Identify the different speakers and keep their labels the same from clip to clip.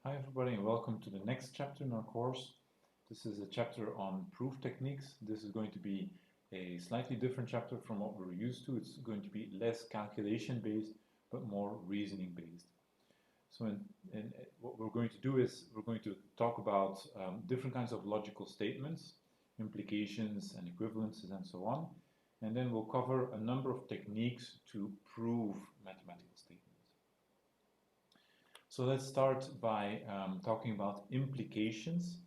Speaker 1: Hi everybody and welcome to the next chapter in our course. This is a chapter on proof techniques. This is going to be a slightly different chapter from what we're used to. It's going to be less calculation based but more reasoning based. So what we're going to do is we're going to talk about different kinds of logical statements, implications and equivalences and so on. And then we'll cover a number of techniques to prove mathematical statements. So let's start by talking about implications.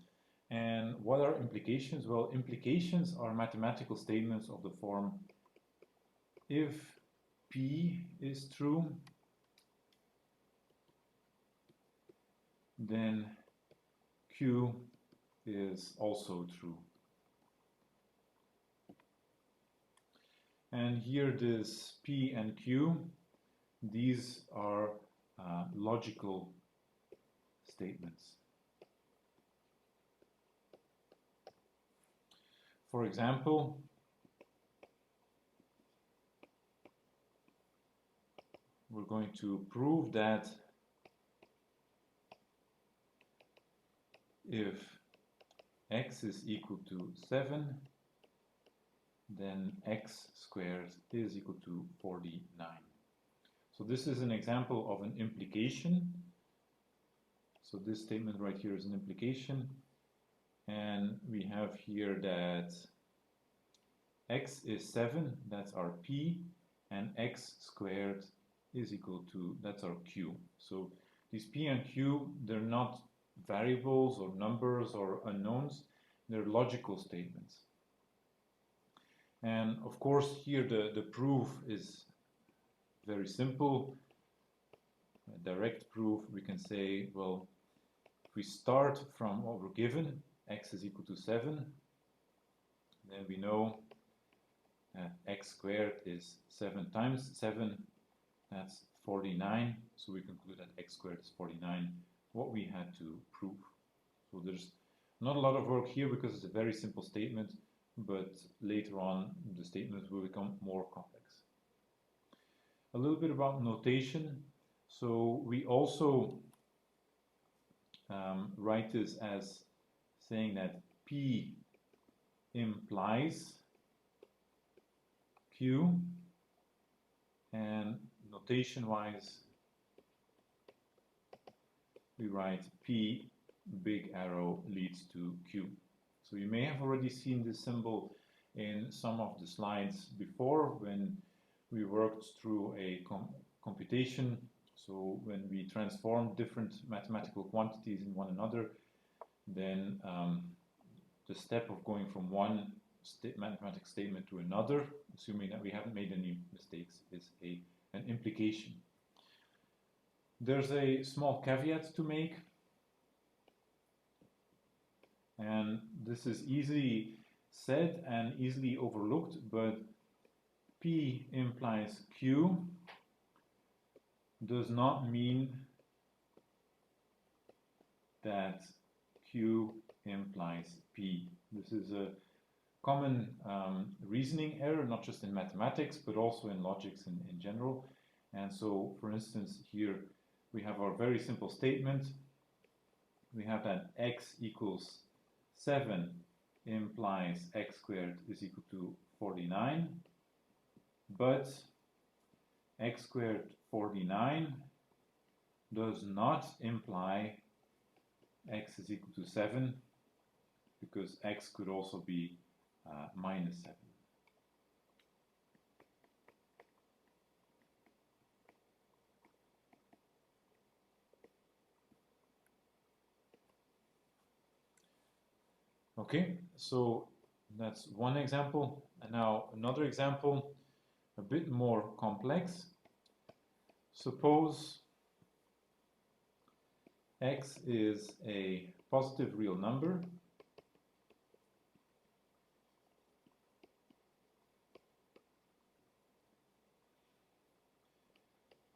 Speaker 1: And what are implications? Well, implications are mathematical statements of the form if P is true, then Q is also true. And here this P and Q, these are logical statements. For example, we're going to prove that if x is equal to 7, then x squared is equal to 49. So this is an example of an implication. So this statement right here is an implication. And we have here that x is 7, that's our p, and x squared is equal to, that's our q. So these p and q, they're not variables or numbers or unknowns, they're logical statements. And of course here the proof is very simple. A direct proof, we can say, well, if we start from what we're given, x is equal to 7, then we know that x squared is 7 times 7, that's 49, so we conclude that x squared is 49, what we had to prove. So there's not a lot of work here because it's a very simple statement, but later on the statements will become more complex. A little bit about notation. So we also write this as saying that P implies Q, and notation wise we write P big arrow leads to Q. So you may have already seen this symbol in some of the slides before when we worked through a computation. So when we transform different mathematical quantities in one another, then the step of going from one mathematical statement to another, assuming that we haven't made any mistakes, is an implication. There's a small caveat to make, and this is easily said and easily overlooked, but P implies Q does not mean that Q implies P. This is a common reasoning error, not just in mathematics, but also in logics in general. And so, for instance, here we have our very simple statement. We have that x equals 7 implies x squared is equal to 49, but x squared 49 does not imply x is equal to 7, because x could also be minus 7. Okay, so that's one example. And now another example, a bit more complex. Suppose x is a positive real number,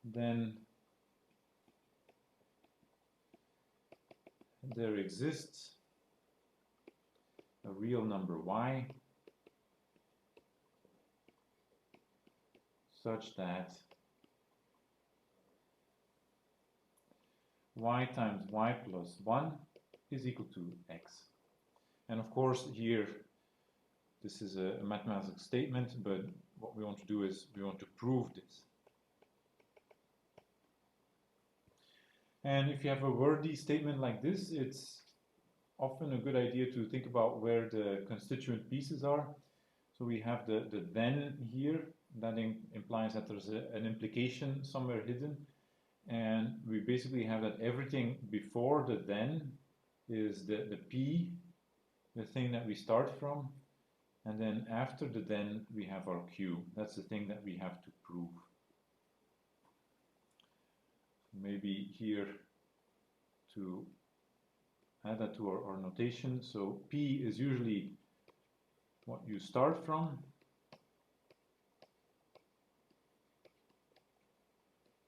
Speaker 1: then there exists a real number y such that y times y plus 1 is equal to x. And of course here this is a mathematical statement, but what we want to do is we want to prove this. And if you have a wordy statement like this, it's often a good idea to think about where the constituent pieces are. So we have the then here. That implies that there's an implication somewhere hidden. And we basically have that everything before the then is the p, the thing that we start from. And then after the then we have our q. That's the thing that we have to prove. Maybe here to add that to our notation. So p is usually what you start from.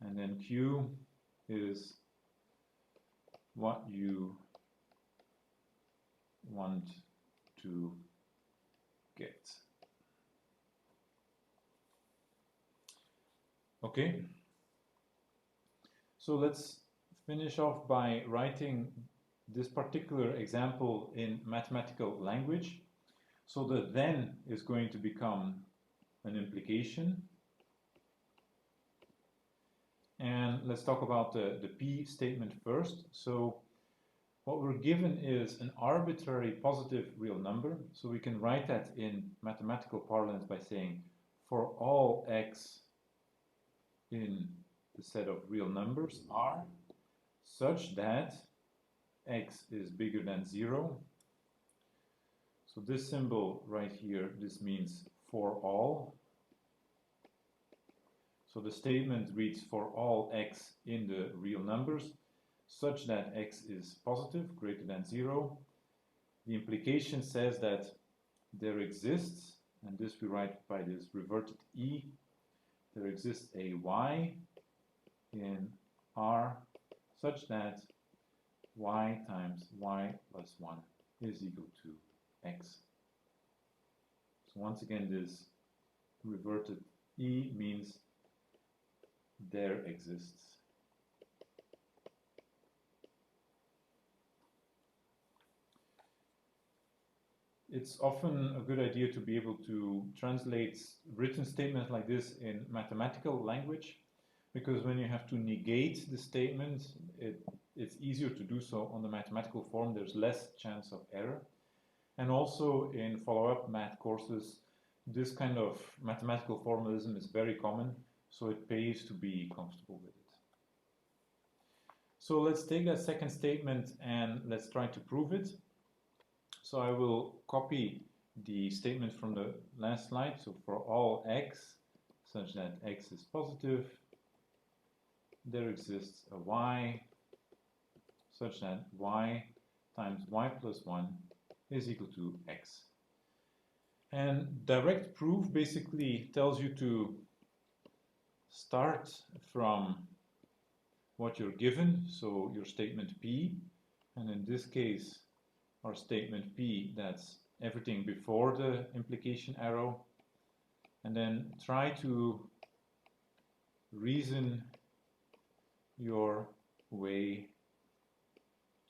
Speaker 1: And then q is what you want to get. Okay. So let's finish off by writing this particular example in mathematical language. So the then is going to become an implication. And let's talk about the p statement first. So what we're given is an arbitrary positive real number. So we can write that in mathematical parlance by saying for all x in the set of real numbers R such that x is bigger than 0. So this symbol right here, this means for all. So the statement reads for all x in the real numbers such that x is positive, greater than 0. The implication says that there exists, and this we write by this reverted e, there exists a y in R such that y times y plus 1 is equal to x. So once again, this reverted e means there exists. It's often a good idea to be able to translate written statements like this in mathematical language, because when you have to negate the statement, it's easier to do so on the mathematical form. There's less chance of error. And also in follow-up math courses, this kind of mathematical formalism is very common, so it pays to be comfortable with it. So let's take that second statement and let's try to prove it. So I will copy the statement from the last slide. So for all x such that x is positive, there exists a y such that y times y plus 1 is equal to x. And direct proof basically tells you to start from what you're given, so your statement P, and in this case our statement P, that's everything before the implication arrow, and then try to reason your way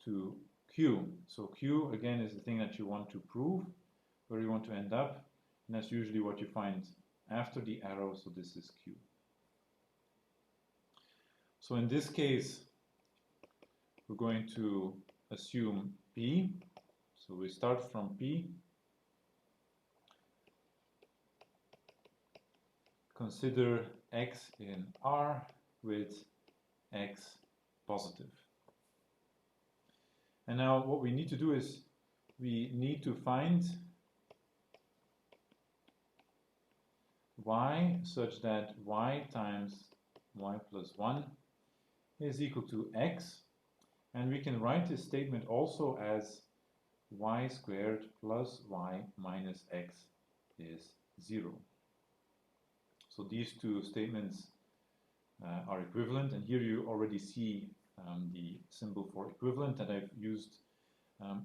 Speaker 1: to Q. So Q again is the thing that you want to prove, where you want to end up, and that's usually what you find after the arrow, so this is Q. So in this case we're going to assume P, so we start from P, consider x in R with x positive. And now what we need to do is we need to find y such that y times y plus 1 is equal to x, and we can write this statement also as y squared plus y minus x is 0. So these two statements are equivalent, and here you already see the symbol for equivalent that I've used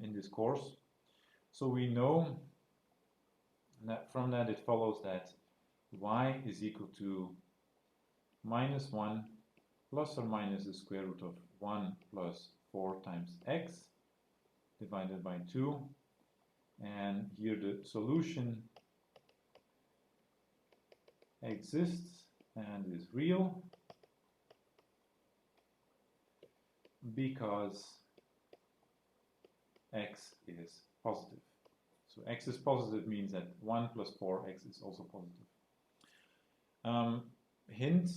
Speaker 1: in this course. So we know that from that it follows that y is equal to minus 1 plus or minus the square root of 1 plus 4 times x divided by 2, and here the solution exists and is real because x is positive. So x is positive means that 1 plus 4x is also positive. Hint,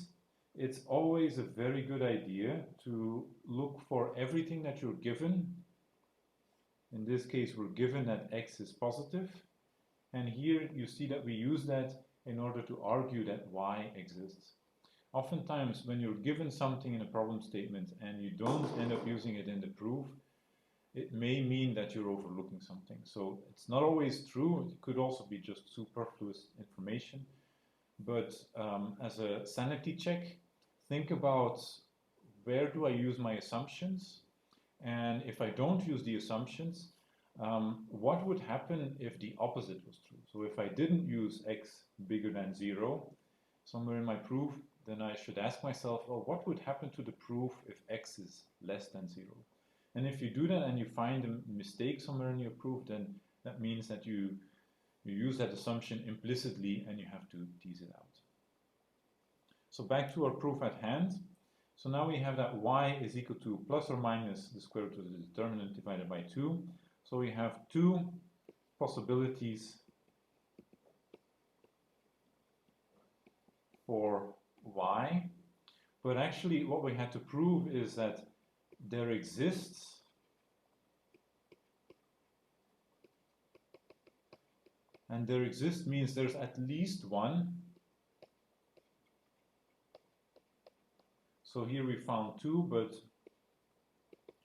Speaker 1: it's always a very good idea to look for everything that you're given. In this case, we're given that x is positive. And here you see that we use that in order to argue that y exists. Oftentimes, when you're given something in a problem statement and you don't end up using it in the proof, it may mean that you're overlooking something. So it's not always true. It could also be just superfluous information. But as a sanity check, think about where do I use my assumptions? And if I don't use the assumptions, what would happen if the opposite was true? So if I didn't use x bigger than 0 somewhere in my proof, then I should ask myself, well, what would happen to the proof if x is less than 0? And if you do that and you find a mistake somewhere in your proof, then that means that you use that assumption implicitly and you have to tease it out. So back to our proof at hand. So now we have that y is equal to plus or minus the square root of the determinant divided by 2. So we have two possibilities for y. But actually what we had to prove is that there exists and there exists means there's at least one. So here we found two, but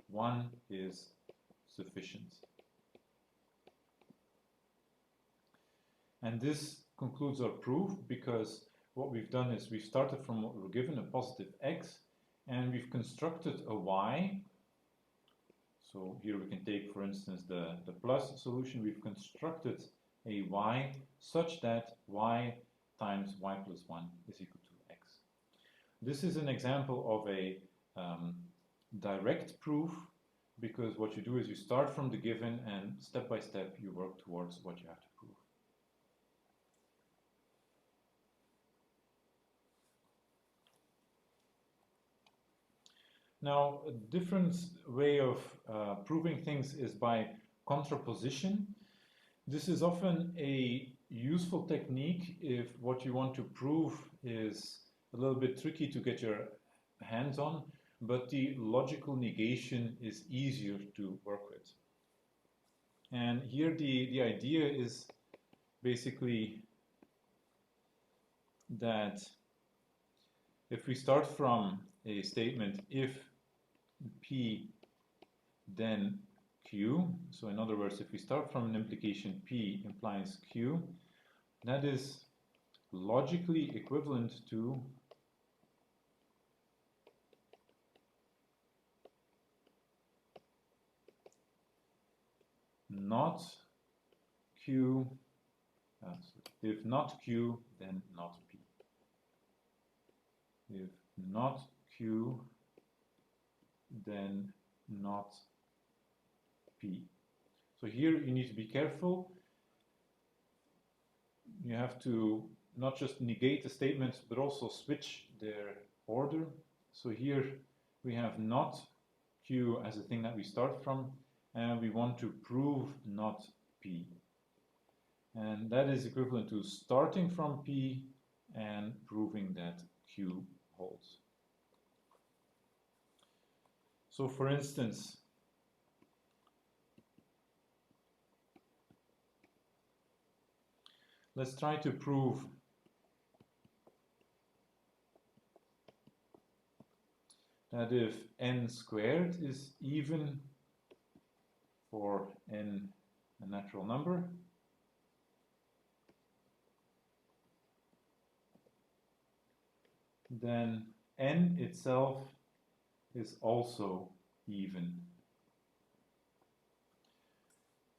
Speaker 1: one is sufficient. And this concludes our proof because what we've done is we've started from what we're given, a positive x, and we've constructed a y. So here we can take, for instance, the plus solution. We've constructed a y such that y times y plus 1 is equal to x. This is an example of a direct proof, because what you do is you start from the given and step by step you work towards what you have to prove. Now, a different way of proving things is by contraposition. This is often a useful technique if what you want to prove is a little bit tricky to get your hands on, but the logical negation is easier to work with. And here the idea is basically that if we start from a statement if P then Q, so in other words, if we start from an implication P implies Q, that is logically equivalent to not Q, if not Q, then not P. If not Q, then not P. So here you need to be careful. You have to not just negate the statements, but also switch their order. So here we have not Q as a thing that we start from, and we want to prove not P. And that is equivalent to starting from P and proving that Q holds. So for instance, let's try to prove that if n squared is even for n a natural number, then n itself is also even.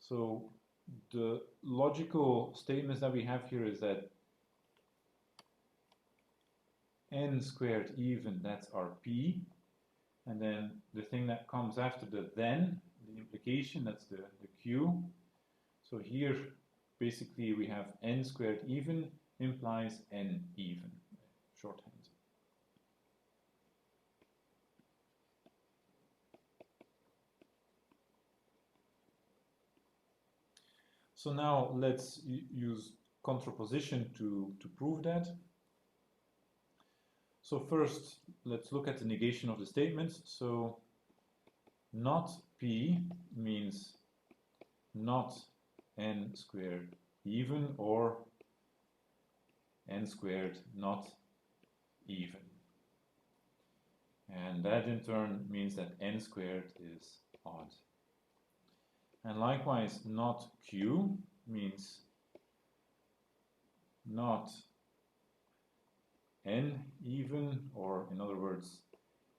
Speaker 1: So the logical statements that we have here is that n squared even, that's our P, and then the thing that comes after the then, the implication, that's the q. So here, basically, we have n squared even implies n even, shorthand. So now let's use contraposition to prove that. So first, let's look at the negation of the statements. So not p means not n squared even, or n squared not even. And that in turn means that n squared is odd. And likewise, not q means not n even, or in other words,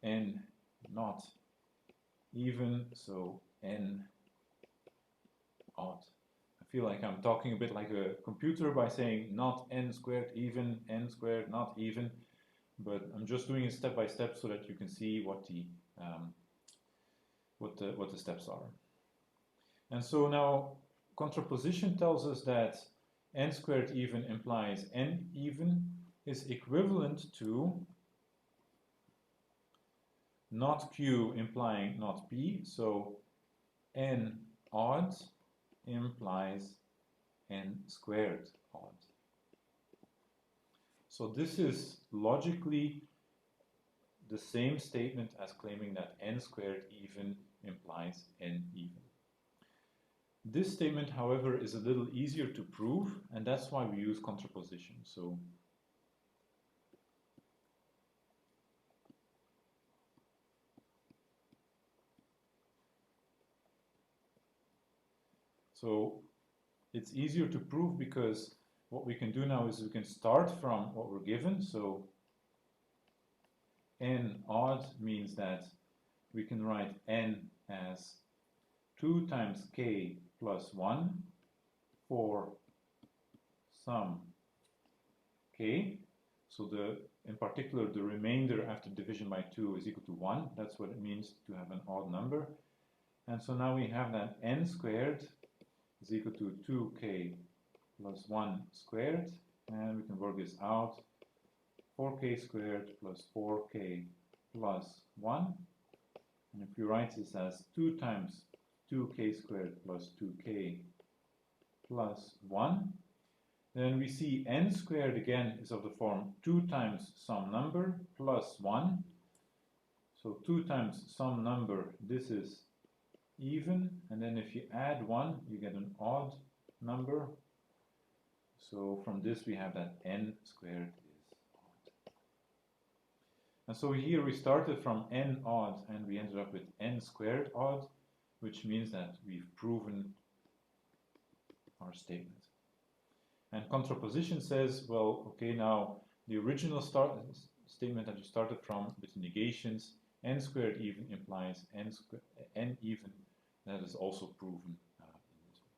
Speaker 1: n not even, so n odd. I feel like I'm talking a bit like a computer by saying not n squared even, n squared not even, but I'm just doing it step by step so that you can see what the steps are. And so now contraposition tells us that n squared even implies n even is equivalent to not q implying not p, so n odd implies n squared odd. So this is logically the same statement as claiming that n squared even implies n even. This statement, however, is a little easier to prove, and that's why we use contraposition. So it's easier to prove because what we can do now is we can start from what we're given. So n odd means that we can write n as 2 times k plus 1 for some k. So in particular, the remainder after division by 2 is equal to 1. That's what it means to have an odd number. And so now we have that n squared is equal to 2k plus 1 squared. And we can work this out. 4k squared plus 4k plus 1. And if you write this as 2 times 2k squared plus 2k plus 1, then we see n squared again is of the form 2 times some number plus 1. So 2 times some number, this is even, and then if you add 1, you get an odd number. So from this we have that n squared is odd. And so here we started from n odd and we ended up with n squared odd, which means that we've proven our statement. And contraposition says, well, okay, now the original statement that you started from with the negations, n squared even implies n even. That is also proven in this one.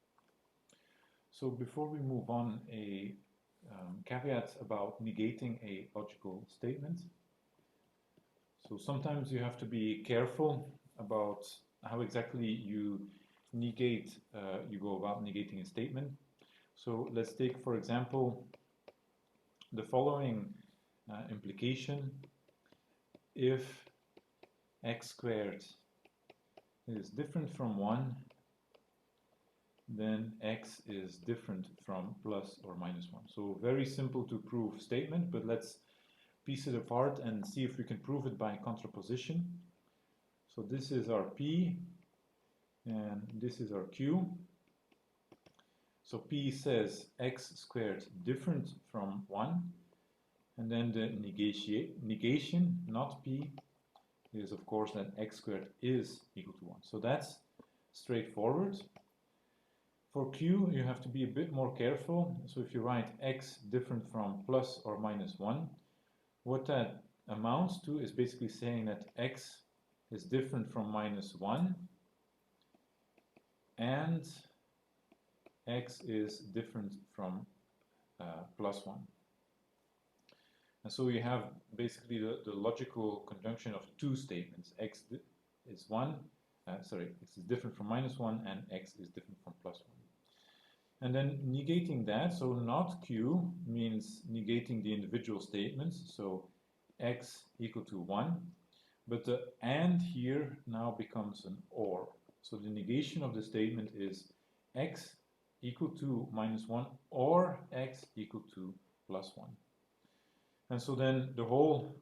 Speaker 1: So before we move on, a caveat about negating a logical statement. So sometimes you have to be careful about how exactly you go about negating a statement. So let's take, for example, the following implication. If x squared is different from 1, then x is different from plus or minus 1. So very simple to prove statement, but let's piece it apart and see if we can prove it by contraposition. So this is our p, and this is our q. So p says x squared different from 1, and then the negation, not p, is of course that x squared is equal to 1. So that's straightforward. For q, you have to be a bit more careful. So if you write x different from plus or minus 1, what that amounts to is basically saying that x is different from minus 1 and x is different from plus 1. And so you have basically the logical conjunction of two statements. X is 1, x is different from -1, and x is different from +1. And then negating that, so not Q means negating the individual statements, so x equal to 1, but the and here now becomes an or. So the negation of the statement is x equal to -1 or x equal to +1. And so then the whole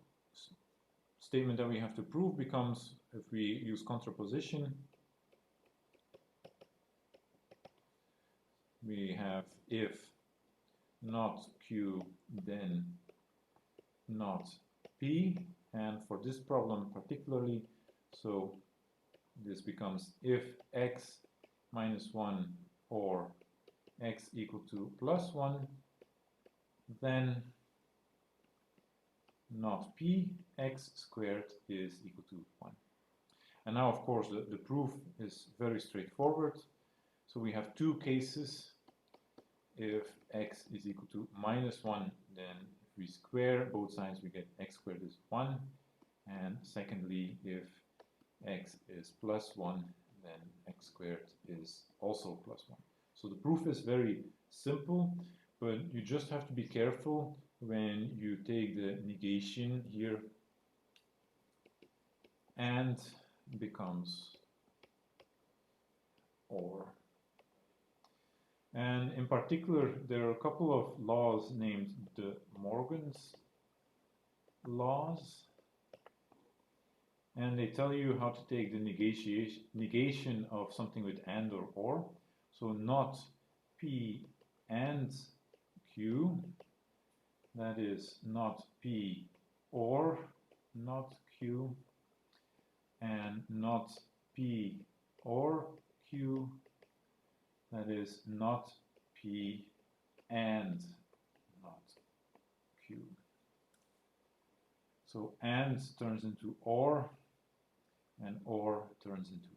Speaker 1: statement that we have to prove becomes, if we use contraposition, we have if not Q, then not P, and for this problem particularly, so this becomes if x minus 1 or x equal to +1, then not P, x squared is equal to 1. And now, of course, the proof is very straightforward. So we have two cases. If x is equal to -1, then if we square both sides, we get x squared is 1. And secondly, if x is +1, then x squared is also +1. So the proof is very simple, but you just have to be careful when you take the negation here and becomes or. And in particular, there are a couple of laws named De Morgan's laws, and they tell you how to take the negation of something with and or. So not P and Q, that is not P or not Q, and not P or Q, that is not P and not Q. So and turns into or, and or turns into